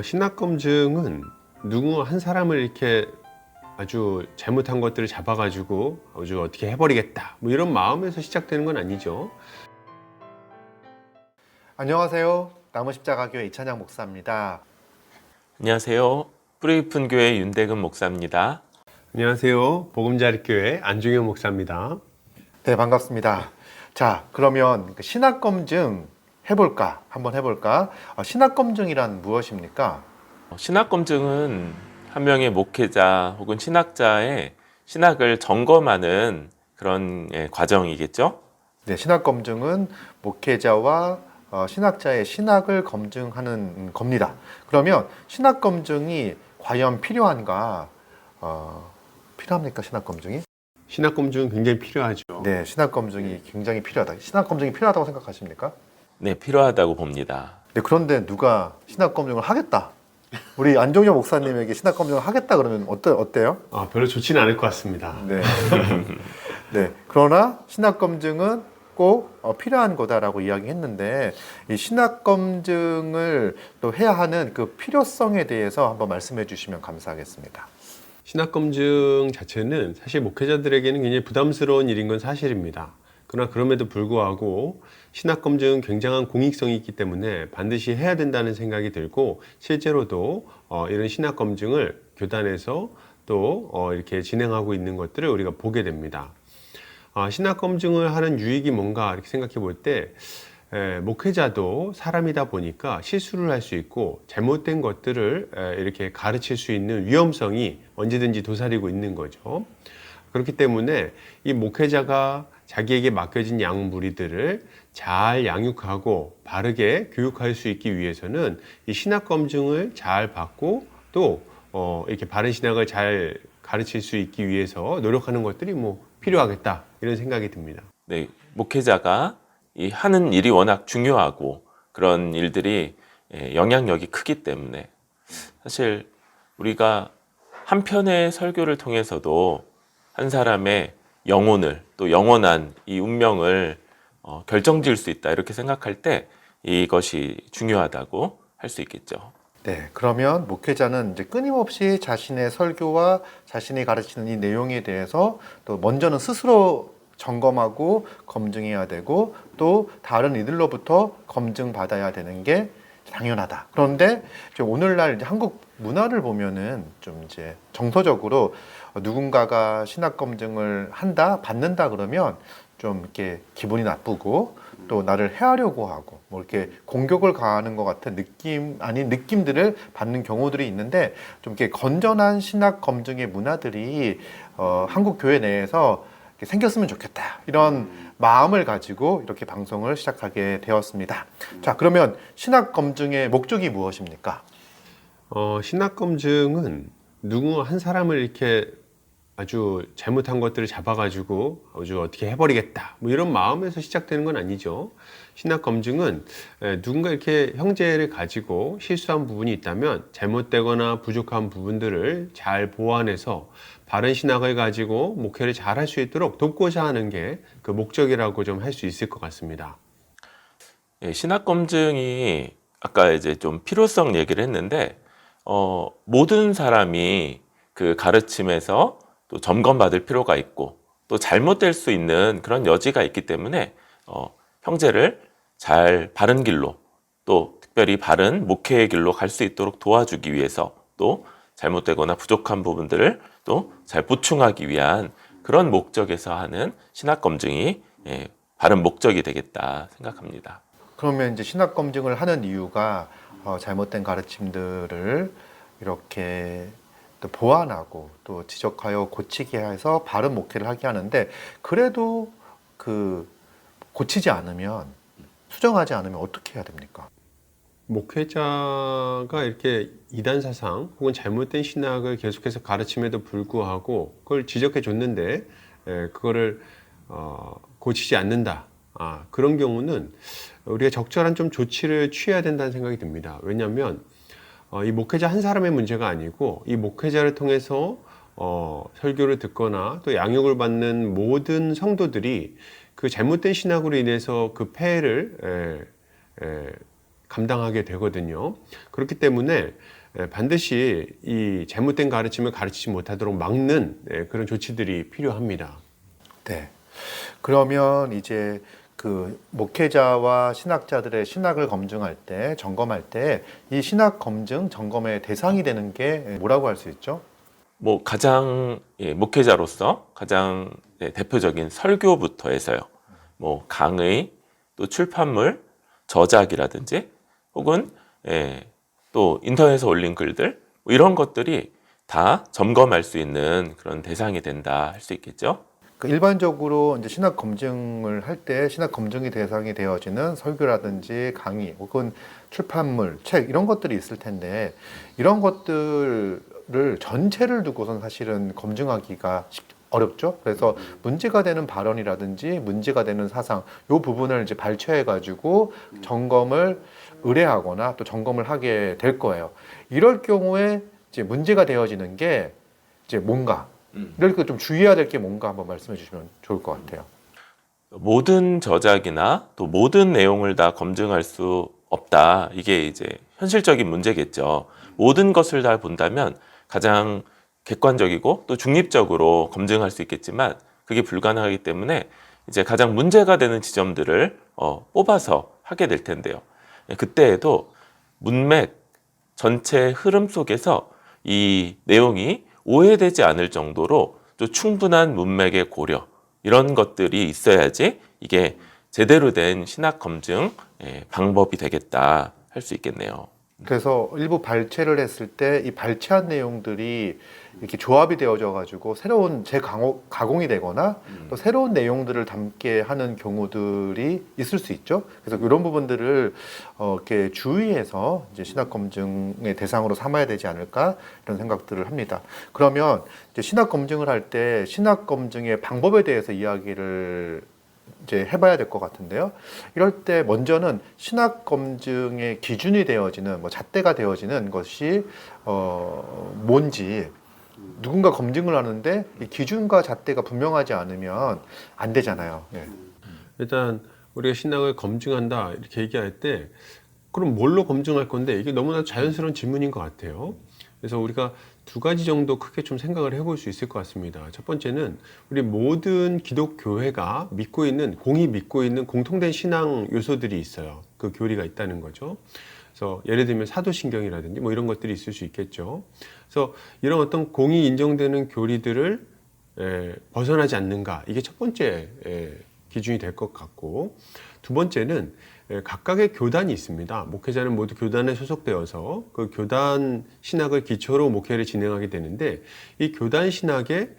신학검증은 누구 한 사람을 이렇게 아주 잘못한 것들을 잡아가지고 아주 어떻게 해버리겠다 뭐 이런 마음에서 시작되는 건 아니죠. 안녕하세요. 나무십자가교회 이찬양 목사입니다. 안녕하세요. 뿌리 깊은 교회 윤대근 목사입니다. 안녕하세요. 보금자리교회 안중현 목사입니다. 네, 반갑습니다. 자, 그러면 신학검증 한번 해볼까? 신학검증이란 무엇입니까? 신학검증은 한 명의 목회자 혹은 신학자의 신학을 점검하는 그런 과정이겠죠. 네, 신학검증은 목회자와 신학자의 신학을 검증하는 겁니다. 그러면 신학검증이 과연 필요한가? 필요합니까, 신학검증이? 신학검증은 굉장히 필요하죠. 네, 신학검증이 굉장히 필요하다. 신학검증이 필요하다고 생각하십니까? 네, 필요하다고 봅니다. 네, 그런데 누가 신학검증을 하겠다. 우리 안종현 목사님에게 신학검증을 하겠다 그러면 어때요? 별로 좋지는 않을 것 같습니다. 네. 네. 그러나 신학검증은 꼭 필요한 거다라고 이야기했는데 이 신학검증을 또 해야 하는 그 필요성에 대해서 한번 말씀해 주시면 감사하겠습니다. 신학검증 자체는 사실 목회자들에게는 굉장히 부담스러운 일인 건 사실입니다. 그러나 그럼에도 불구하고 신학검증은 굉장한 공익성이 있기 때문에 반드시 해야 된다는 생각이 들고 실제로도 이런 신학검증을 교단에서 또 이렇게 진행하고 있는 것들을 우리가 보게 됩니다. 신학검증을 하는 유익이 뭔가 이렇게 생각해 볼 때 목회자도 사람이다 보니까 실수를 할 수 있고 잘못된 것들을 이렇게 가르칠 수 있는 위험성이 언제든지 도사리고 있는 거죠. 그렇기 때문에 이 목회자가 자기에게 맡겨진 양무리들을 잘 양육하고 바르게 교육할 수 있기 위해서는 이 신학검증을 잘 받고 또 이렇게 바른 신학을 잘 가르칠 수 있기 위해서 노력하는 것들이 필요하겠다 이런 생각이 듭니다. 네, 목회자가 이 하는 일이 워낙 중요하고 그런 일들이 영향력이 크기 때문에 사실 우리가 한 편의 설교를 통해서도 한 사람의 영혼을 또 영원한 이 운명을 결정지을 수 있다 이렇게 생각할 때 이것이 중요하다고 할 수 있겠죠. 네, 그러면 목회자는 이제 끊임없이 자신의 설교와 자신이 가르치는 이 내용에 대해서 또 먼저는 스스로 점검하고 검증해야 되고 또 다른 이들로부터 검증받아야 되는 게 당연하다. 그런데 오늘날 이제 한국 문화를 보면은 좀 이제 정서적으로 누군가가 신학 검증을 받는다 그러면 좀 이렇게 기분이 나쁘고 또 나를 해하려고 하고 이렇게 공격을 가하는 것 같은 느낌들을 받는 경우들이 있는데 좀 이렇게 건전한 신학 검증의 문화들이 한국 교회 내에서 생겼으면 좋겠다 이런 마음을 가지고 이렇게 방송을 시작하게 되었습니다. 자, 그러면 신학 검증의 목적이 무엇입니까? 신학검증은 누구 한 사람을 이렇게 아주 잘못한 것들을 잡아가지고 아주 어떻게 해버리겠다 뭐 이런 마음에서 시작되는 건 아니죠. 신학검증은 누군가 이렇게 형제를 가지고 실수한 부분이 있다면 잘못되거나 부족한 부분들을 잘 보완해서 바른 신학을 가지고 목회를 잘 할 수 있도록 돕고자 하는 게 그 목적이라고 좀 할 수 있을 것 같습니다. 신학 검증이 아까 이제 좀 필요성 얘기를 했는데 모든 사람이 그 가르침에서 또 점검받을 필요가 있고 또 잘못될 수 있는 그런 여지가 있기 때문에 형제를 잘 바른 길로 또 특별히 바른 목회의 길로 갈 수 있도록 도와주기 위해서 또 잘못되거나 부족한 부분들을 또 잘 보충하기 위한 그런 목적에서 하는 신학 검증이 바른 목적이 되겠다 생각합니다. 그러면 이제 신학 검증을 하는 이유가 잘못된 가르침들을 이렇게 또 보완하고 또 지적하여 고치게 해서 바른 목회를 하게 하는데 그래도 고치지 않으면 수정하지 않으면 어떻게 해야 됩니까? 목회자가 이렇게 이단 사상 혹은 잘못된 신학을 계속해서 가르침에도 불구하고 그걸 지적해 줬는데 그거를 고치지 않는다. 그런 경우는 우리가 적절한 좀 조치를 취해야 된다는 생각이 듭니다. 왜냐하면 이 목회자 한 사람의 문제가 아니고 이 목회자를 통해서 설교를 듣거나 또 양육을 받는 모든 성도들이 그 잘못된 신학으로 인해서 그 폐해를 감당하게 되거든요. 그렇기 때문에 반드시 이 잘못된 가르침을 가르치지 못하도록 막는 그런 조치들이 필요합니다. 네. 그러면 이제 그 목회자와 신학자들의 신학을 검증할 때, 점검할 때 이 신학 검증, 점검의 대상이 되는 게 뭐라고 할 수 있죠? 뭐 가장 목회자로서 가장 대표적인 설교부터 해서요. 뭐 강의, 또 출판물, 저작이라든지 혹은 또 인터넷에 올린 글들 뭐 이런 것들이 다 점검할 수 있는 그런 대상이 된다 할 수 있겠죠. 그 일반적으로 이제 신학 검증을 할 때 신학 검증이 대상이 되어지는 설교라든지 강의 혹은 출판물, 책 이런 것들이 있을 텐데 이런 것들을 전체를 두고선 사실은 검증하기가 어렵죠. 그래서 문제가 되는 발언이라든지 문제가 되는 사상 이 부분을 이제 발췌해 가지고 점검을 의뢰하거나 또 점검을 하게 될 거예요. 이럴 경우에 이제 문제가 되어지는 게 이제 뭔가 이렇게 좀 주의해야 될 게 뭔가 한번 말씀해 주시면 좋을 것 같아요. 모든 저작이나 또 모든 내용을 다 검증할 수 없다. 이게 이제 현실적인 문제겠죠. 모든 것을 다 본다면 가장 객관적이고 또 중립적으로 검증할 수 있겠지만 그게 불가능하기 때문에 이제 가장 문제가 되는 지점들을 뽑아서 하게 될 텐데요. 그때에도 문맥 전체 흐름 속에서 이 내용이 오해되지 않을 정도로 또 충분한 문맥의 고려 이런 것들이 있어야지 이게 제대로 된 신학 검증 방법이 되겠다 할 수 있겠네요. 그래서 일부 발췌를 했을 때 이 발췌한 내용들이 이렇게 조합이 되어져 가지고 새로운 재가공이 되거나 또 새로운 내용들을 담게 하는 경우들이 있을 수 있죠. 그래서 이런 부분들을 이렇게 주의해서 이제 신학 검증의 대상으로 삼아야 되지 않을까 이런 생각들을 합니다. 그러면 이제 신학 검증을 할 때 신학 검증의 방법에 대해서 이야기를 이제 해봐야 될 것 같은데요. 이럴 때 먼저는 신학 검증의 기준이 되어지는 뭐 잣대가 되어지는 것이 뭔지 누군가 검증을 하는데 이 기준과 잣대가 분명하지 않으면 안 되잖아요. 예. 일단 우리가 신학을 검증한다 이렇게 얘기할 때 그럼 뭘로 검증할 건데 이게 너무나 자연스러운 질문인 것 같아요. 그래서 우리가 두 가지 정도 크게 좀 생각을 해볼 수 있을 것 같습니다. 첫 번째는 우리 모든 기독교회가 공히 믿고 있는 공통된 신앙 요소들이 있어요. 그 교리가 있다는 거죠. 그래서 예를 들면 사도신경이라든지 뭐 이런 것들이 있을 수 있겠죠. 그래서 이런 어떤 공이 인정되는 교리들을 벗어나지 않는가, 이게 첫 번째 기준이 될 것 같고, 두 번째는 각각의 교단이 있습니다. 목회자는 모두 교단에 소속되어서 그 교단 신학을 기초로 목회를 진행하게 되는데, 이 교단 신학에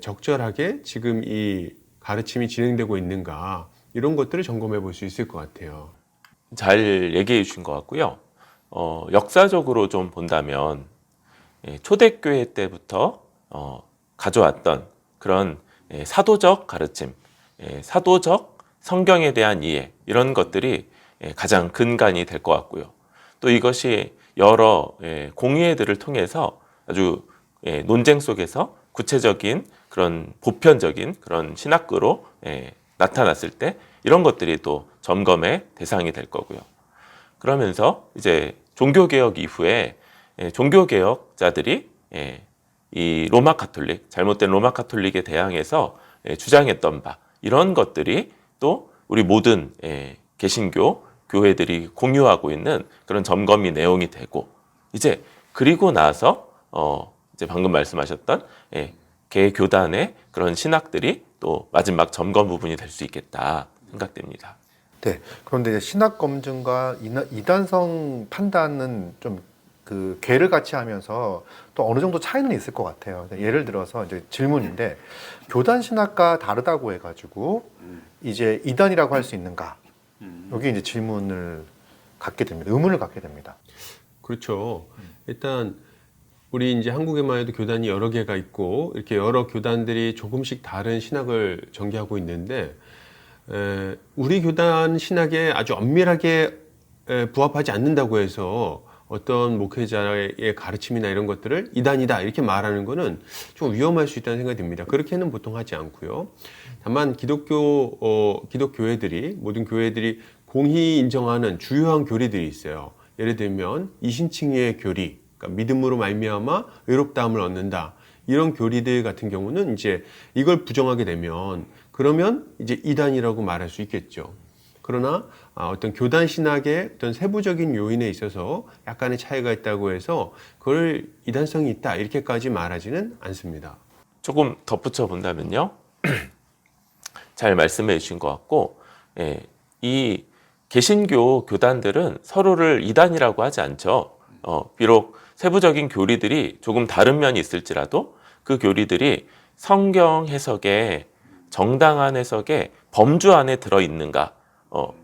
적절하게 지금 이 가르침이 진행되고 있는가, 이런 것들을 점검해 볼 수 있을 것 같아요. 잘 얘기해 주신 것 같고요. 역사적으로 좀 본다면 초대교회 때부터 가져왔던 그런 사도적 가르침, 사도적 성경에 대한 이해 이런 것들이 가장 근간이 될 것 같고요. 또 이것이 여러 공의회들을 통해서 아주 논쟁 속에서 구체적인 그런 보편적인 그런 신학교로 나타났을 때 이런 것들이 또 점검의 대상이 될 거고요. 그러면서 이제 종교개혁 이후에 종교개혁자들이 이 로마 카톨릭, 잘못된 로마 카톨릭에 대항해서 주장했던 바 이런 것들이 또 우리 모든 개신교 교회들이 공유하고 있는 그런 점검이 내용이 되고, 이제 그리고 나서 이제 방금 말씀하셨던 개 교단의 그런 신학들이 또 마지막 점검 부분이 될 수 있겠다 생각됩니다. 네. 그런데 이제 신학 검증과 이단성 판단은 좀 그 괴를 같이 하면서 또 어느 정도 차이는 있을 것 같아요. 예를 들어서 이제 질문인데 교단 신학과 다르다고 해가지고 이제 이단이라고 할 수 있는가? 여기 이제 질문을 갖게 됩니다. 의문을 갖게 됩니다. 그렇죠. 일단 우리 이제 한국에만 해도 교단이 여러 개가 있고 이렇게 여러 교단들이 조금씩 다른 신학을 전개하고 있는데, 우리 교단 신학에 아주 엄밀하게 부합하지 않는다고 해서 어떤 목회자의 가르침이나 이런 것들을 이단이다 이렇게 말하는 거는 좀 위험할 수 있다는 생각이 듭니다. 그렇게는 보통 하지 않고요. 다만 기독교회들이 모든 교회들이 공히 인정하는 주요한 교리들이 있어요. 예를 들면 이신칭의 교리, 그러니까 믿음으로 말미암아 의롭다함을 얻는다. 이런 교리들 같은 경우는 이제 이걸 부정하게 되면 그러면 이제 이단이라고 말할 수 있겠죠. 그러나 어떤 교단 신학의 어떤 세부적인 요인에 있어서 약간의 차이가 있다고 해서 그걸 이단성이 있다 이렇게까지 말하지는 않습니다. 조금 덧붙여 본다면요. 잘 말씀해 주신 것 같고, 예, 이 개신교 교단들은 서로를 이단이라고 하지 않죠. 비록 세부적인 교리들이 조금 다른 면이 있을지라도 그 교리들이 성경 해석에 정당한 해석에 범주 안에 들어있는가,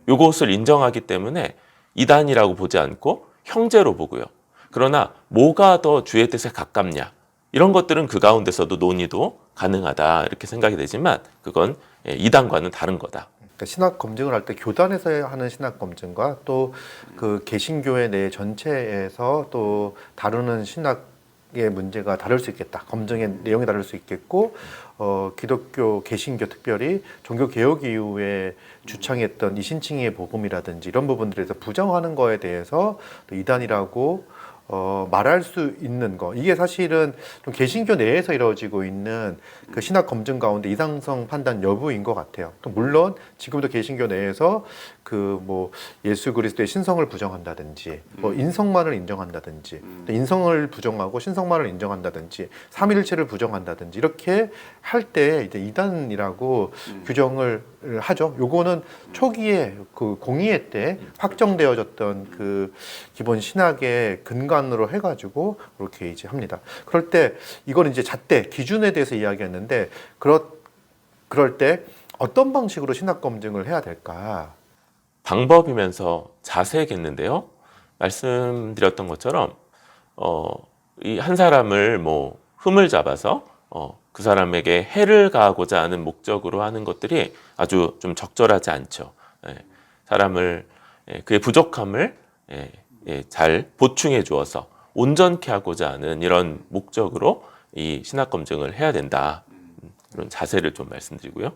요것을 인정하기 때문에 이단이라고 보지 않고 형제로 보고요. 그러나 뭐가 더 주의 뜻에 가깝냐, 이런 것들은 그 가운데서도 논의도 가능하다 이렇게 생각이 되지만 그건 이단과는 다른 거다. 그러니까 신학 검증을 할 때 교단에서 하는 신학 검증과 또 그 개신교회 내 전체에서 또 다루는 신학의 문제가 다를 수 있겠다. 검증의 내용이 다를 수 있겠고, 기독교, 개신교 특별히 종교 개혁 이후에 주창했던 이신칭의 복음이라든지 이런 부분들에서 부정하는 거에 대해서 또 이단이라고 말할 수 있는 거, 이게 사실은 좀 개신교 내에서 이루어지고 있는 그 신학 검증 가운데 이상성 판단 여부인 것 같아요. 또 물론 지금도 개신교 내에서 그 뭐 예수 그리스도의 신성을 부정한다든지, 뭐 인성만을 인정한다든지, 또 인성을 부정하고 신성만을 인정한다든지, 삼위일체를 부정한다든지 이렇게 할 때 이제 이단이라고 규정을 하죠. 요거는 초기에 그 공의회 때 확정되어졌던 그 기본 신학의 근간으로 해가지고 그렇게 이제 합니다. 그럴 때 이거는 이제 잣대 기준에 대해서 이야기했는데 그럴 때 어떤 방식으로 신학 검증을 해야 될까? 방법이면서 자세겠는데요. 말씀드렸던 것처럼 이 한 사람을 뭐 흠을 잡아서 그 사람에게 해를 가하고자 하는 목적으로 하는 것들이 아주 좀 적절하지 않죠. 사람을 그의 부족함을 잘 보충해 주어서 온전케 하고자 하는 이런 목적으로 이 신학 검증을 해야 된다. 그런 자세를 좀 말씀드리고요.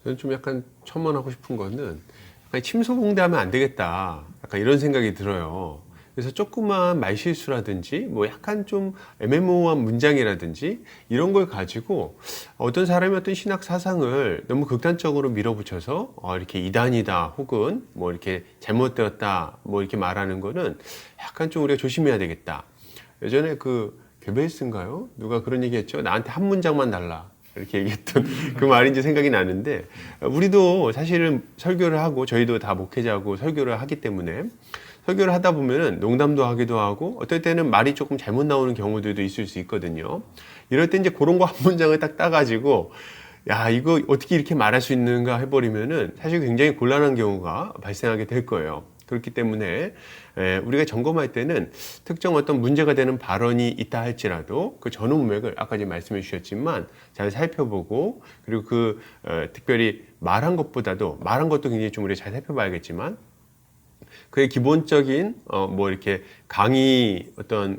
저는 좀 약간 첨언하고 싶은 거는 약간 침소봉대하면 안 되겠다. 약간 이런 생각이 들어요. 그래서 조그만 말실수라든지 뭐 약간 좀 애매모호한 문장이라든지 이런 걸 가지고 어떤 사람이 어떤 신학 사상을 너무 극단적으로 밀어붙여서 이렇게 이단이다 혹은 뭐 이렇게 잘못되었다 뭐 이렇게 말하는 거는 약간 좀 우리가 조심해야 되겠다. 예전에 그 괴베이스인가요? 누가 그런 얘기 했죠. 나한테 한 문장만 달라. 이렇게 얘기했던 그 말인지 생각이 나는데, 우리도 사실은 설교를 하고 저희도 다 목회자고 설교를 하기 때문에 설교를 하다 보면은 농담도 하기도 하고 어떨 때는 말이 조금 잘못 나오는 경우들도 있을 수 있거든요. 이럴 때 이제 그런 거 한 문장을 딱 따가지고 야 이거 어떻게 이렇게 말할 수 있는가 해버리면은 사실 굉장히 곤란한 경우가 발생하게 될 거예요. 그렇기 때문에 우리가 점검할 때는 특정 어떤 문제가 되는 발언이 있다 할지라도 그 전후 문맥을 아까 이제 말씀해 주셨지만 잘 살펴보고, 그리고 그 특별히 말한 것도 굉장히 좀 우리가 잘 살펴봐야겠지만 그의 기본적인 뭐 이렇게 강의 어떤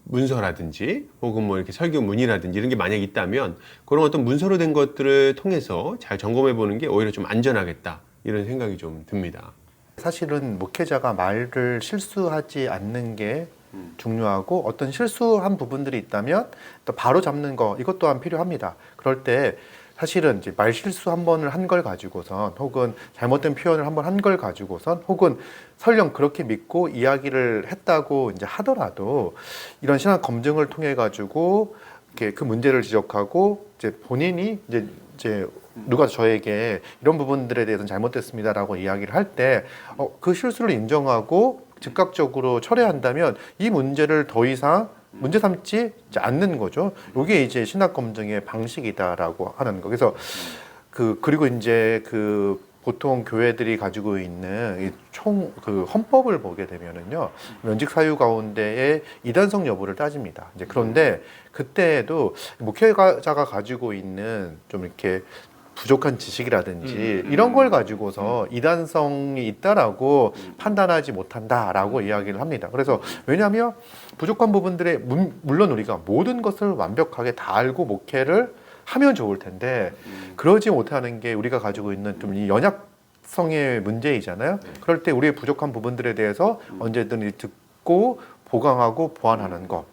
문서라든지 혹은 뭐 이렇게 설교문이라든지 이런 게 만약 있다면 그런 어떤 문서로 된 것들을 통해서 잘 점검해 보는 게 오히려 좀 안전하겠다 이런 생각이 좀 듭니다. 사실은 목회자가 말을 실수하지 않는 게 중요하고, 어떤 실수한 부분들이 있다면 또 바로 잡는 거, 이것 또한 필요합니다. 그럴 때 사실은 이제 말 실수 한 번을 한 걸 가지고선, 혹은 잘못된 표현을 한 번 한 걸 가지고선, 혹은 설령 그렇게 믿고 이야기를 했다고 이제 하더라도 이런 신학 검증을 통해 가지고 이렇게 그 문제를 지적하고 이제 본인이 이제 누가 저에게 이런 부분들에 대해서는 잘못됐습니다라고 이야기를 할 때 그 실수를 인정하고 즉각적으로 철회한다면 이 문제를 더 이상 문제 삼지 않는 거죠. 이게 이제 신학 검증의 방식이다라고 하는 거. 그래서 그리고 이제 보통 교회들이 가지고 있는 그 헌법을 보게 되면은요, 면직 사유 가운데에 이단성 여부를 따집니다. 이제 그런데 그때에도 목회자가 가지고 있는 좀 이렇게 부족한 지식이라든지 이런 걸 가지고서 이단성이 있다라고 판단하지 못한다라고 이야기를 합니다. 그래서 왜냐하면 부족한 부분들에 물론 우리가 모든 것을 완벽하게 다 알고 목회를 하면 좋을 텐데 그러지 못하는 게 우리가 가지고 있는 좀 이 연약 신학성의 문제이잖아요. 그럴 때 우리의 부족한 부분들에 대해서 언제든 듣고 보강하고 보완하는 것,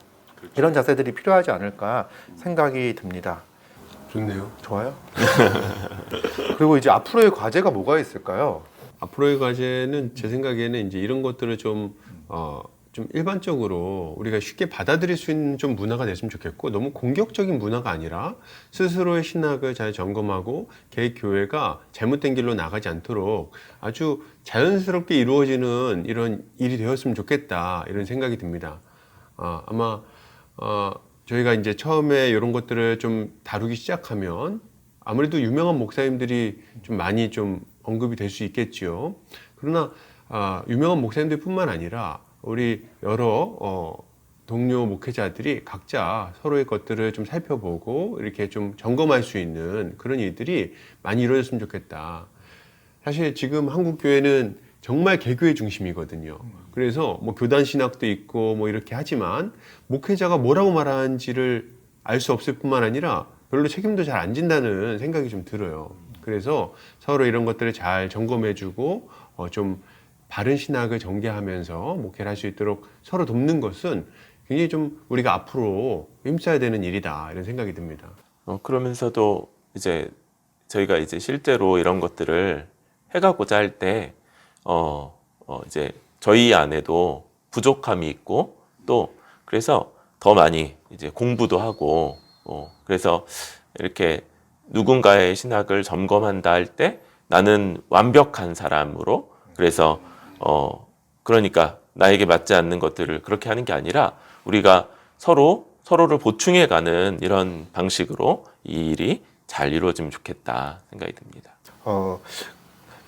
이런 자세들이 필요하지 않을까 생각이 듭니다. 좋네요. 좋아요. 그리고 이제 앞으로의 과제가 뭐가 있을까요? 앞으로의 과제는 제 생각에는 이제 이런 것들을 좀 일반적으로 우리가 쉽게 받아들일 수 있는 좀 문화가 됐으면 좋겠고, 너무 공격적인 문화가 아니라 스스로의 신학을 잘 점검하고 개인 교회가 잘못된 길로 나가지 않도록 아주 자연스럽게 이루어지는 이런 일이 되었으면 좋겠다, 이런 생각이 듭니다. 아마 저희가 이제 처음에 이런 것들을 좀 다루기 시작하면 아무래도 유명한 목사님들이 좀 많이 좀 언급이 될 수 있겠지요. 그러나 유명한 목사님들뿐만 아니라 우리 여러 동료 목회자들이 각자 서로의 것들을 좀 살펴보고 이렇게 좀 점검할 수 있는 그런 일들이 많이 이루어졌으면 좋겠다. 사실 지금 한국 교회는 정말 개교의 중심이거든요. 그래서 뭐 교단 신학도 있고 뭐 이렇게 하지만 목회자가 뭐라고 말하는지를 알 수 없을 뿐만 아니라 별로 책임도 잘 안 진다는 생각이 좀 들어요. 그래서 서로 이런 것들을 잘 점검해주고 좀 바른 신학을 전개하면서 목회를 할 수 있도록 서로 돕는 것은 굉장히 좀 우리가 앞으로 힘써야 되는 일이다, 이런 생각이 듭니다. 그러면서도 이제 저희가 이제 실제로 이런 것들을 해가고자 할 때 이제 저희 안에도 부족함이 있고, 또 그래서 더 많이 이제 공부도 하고, 그래서 이렇게 누군가의 신학을 점검한다 할 때 나는 완벽한 사람으로, 그래서 그러니까 나에게 맞지 않는 것들을 그렇게 하는 게 아니라 우리가 서로를 보충해가는 이런 방식으로 이 일이 잘 이루어지면 좋겠다 생각이 듭니다.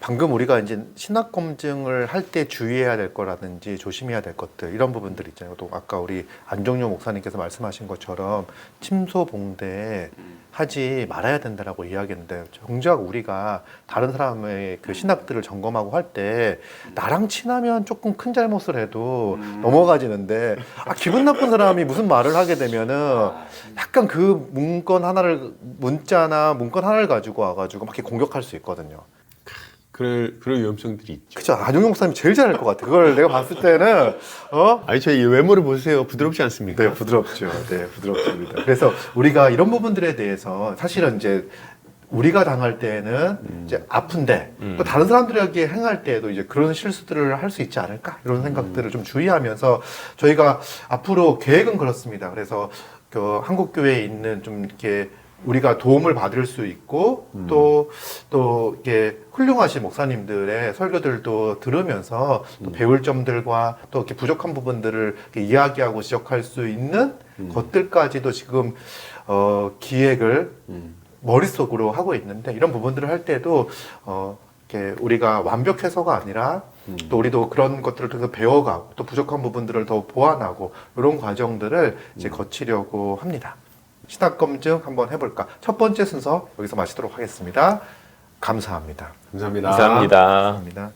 방금 우리가 이제 신학 검증을 할 때 주의해야 될 거라든지 조심해야 될 것들, 이런 부분들 있잖아요. 또 아까 우리 안종료 목사님께서 말씀하신 것처럼 침소봉대 하지 말아야 된다라고 이야기했는데, 정작 우리가 다른 사람의 그 신학들을 점검하고 할 때 나랑 친하면 조금 큰 잘못을 해도 넘어가지는데, 기분 나쁜 사람이 무슨 말을 하게 되면은 약간 그 문자나 문건 하나를 가지고 와가지고 막 이렇게 공격할 수 있거든요. 그럴 위험성들이 있죠. 그쵸. 안용용 목사님이 제일 잘할 것 같아. 그걸 내가 봤을 때는, 아니, 저희 외모를 보세요. 부드럽지 않습니까? 네, 부드럽죠. 네, 부드럽습니다. 그래서 우리가 이런 부분들에 대해서 사실은 이제 우리가 당할 때는 이제 아픈데, 또 다른 사람들에게 행할 때에도 이제 그런 실수들을 할 수 있지 않을까? 이런 생각들을 좀 주의하면서 저희가 앞으로 계획은 그렇습니다. 그래서 그 한국교회에 있는 좀 이렇게 우리가 도움을 받을 수 있고, 또 이렇게 훌륭하신 목사님들의 설교들도 들으면서 또 배울 점들과 또 이렇게 부족한 부분들을 이렇게 이야기하고 지적할 수 있는 것들까지도 지금 기획을 머릿속으로 하고 있는데, 이런 부분들을 할 때도 이렇게 우리가 완벽해서가 아니라 또 우리도 그런 것들을 통해서 배워가고 또 부족한 부분들을 더 보완하고 이런 과정들을 이제 거치려고 합니다. 신학 검증 한번 해볼까? 첫 번째 순서 여기서 마치도록 하겠습니다. 감사합니다. 감사합니다. 감사합니다. 감사합니다.